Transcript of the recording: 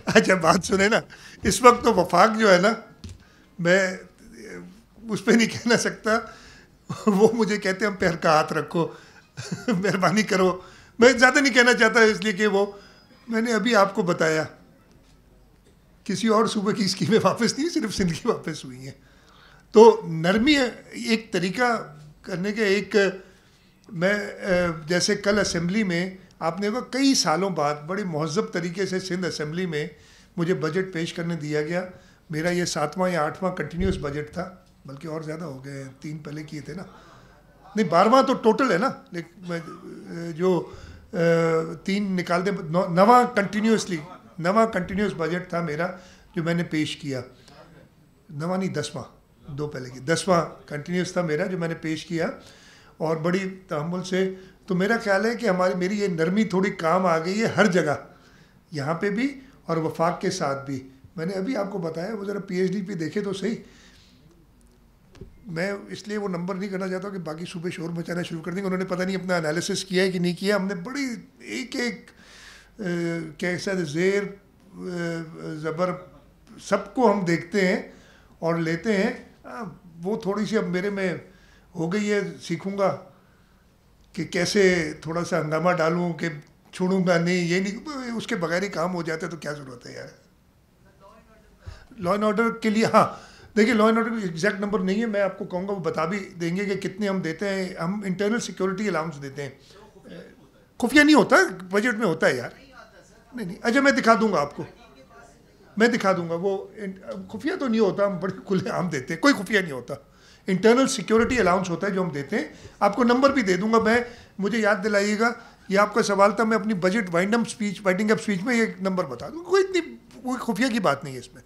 اچھا بات سنیں نا، اس وقت تو وفاق جو ہے نا، میں اس پہ نہیں کہنا سکتا. وہ مجھے کہتے ہیں ہم پیر کا ہاتھ رکھو، مہربانی کرو. میں زیادہ نہیں کہنا چاہتا اس لیے کہ وہ میں نے ابھی آپ کو بتایا کسی اور صوبے کی اسکیمیں واپس نہیں، صرف سندھ کی واپس ہوئی ہیں. تو نرمی ایک طریقہ کرنے کے ایک میں جیسے کل اسمبلی میں آپ نے کہا کئی سالوں بعد بڑے مہذب طریقے سے سندھ اسمبلی میں مجھے بجٹ پیش کرنے دیا گیا. میرا یہ 7واں یا 8واں کنٹینیوس بجٹ تھا، بلکہ اور زیادہ ہو گئے، 3 پہلے کیے تھے نا، نہیں 12واں تو ٹوٹل ہے نا، جو 3 نکال دیں، 9واں کنٹینیوس بجٹ تھا میرا جو میں نے پیش کیا. 9واں نہیں 10واں، 2 پہلے کی 10واں کنٹینیوس تھا میرا جو میں نے پیش کیا، اور بڑی تحمل سے. تو میرا خیال ہے کہ میری یہ نرمی تھوڑی کام آ گئی ہے ہر جگہ، یہاں پہ بھی اور وفاق کے ساتھ بھی. میں نے ابھی آپ کو بتایا، وہ ذرا پی ایچ ڈی پہ دیکھے تو صحیح. میں اس لیے وہ نمبر نہیں کرنا چاہتا کہ باقی صوبے شور مچانا شروع کر دیں گے. انہوں نے پتہ نہیں اپنا انالیسس کیا ہے کہ نہیں کیا. ہم نے بڑی ایک کیسا زیر زبر سب کو ہم دیکھتے ہیں اور لیتے ہیں. وہ تھوڑی سی اب میرے میں ہو گئی ہے، سیکھوں گا کہ کیسے تھوڑا سا ہنگامہ ڈالوں کہ چھوڑوں گا نہیں، یہ نہیں، اس کے بغیر ہی کام ہو جاتا ہے تو کیا ضرورت ہے یار. لا اینڈ آرڈر کے لیے ہاں دیکھیے، لا اینڈ آرڈر کا ایگزیکٹ نمبر نہیں ہے، میں آپ کو کہوں گا، وہ بتا بھی دیں گے کہ کتنے ہم دیتے ہیں. ہم انٹرنل سیکورٹی الاؤنس دیتے ہیں. خفیہ نہیں ہوتا، بجٹ میں ہوتا ہے یار. نہیں اچھا میں دکھا دوں گا آپ کو، میں دکھا دوں گا. وہ خفیہ تو نہیں ہوتا، ہم بڑے کھلے عام دیتے ہیں، کوئی خفیہ نہیں ہوتا. انٹرنل سیکورٹی الاؤنس ہوتا ہے جو ہم دیتے ہیں. آپ کو نمبر بھی دے دوں گا میں، مجھے یاد دلائیے گا. یہ آپ کا سوال تھا، میں اپنی بجٹ وائنڈنگ اپ اسپیچ میں یہ نمبر بتا دوں. کوئی خفیہ کی بات نہیں ہے اس میں.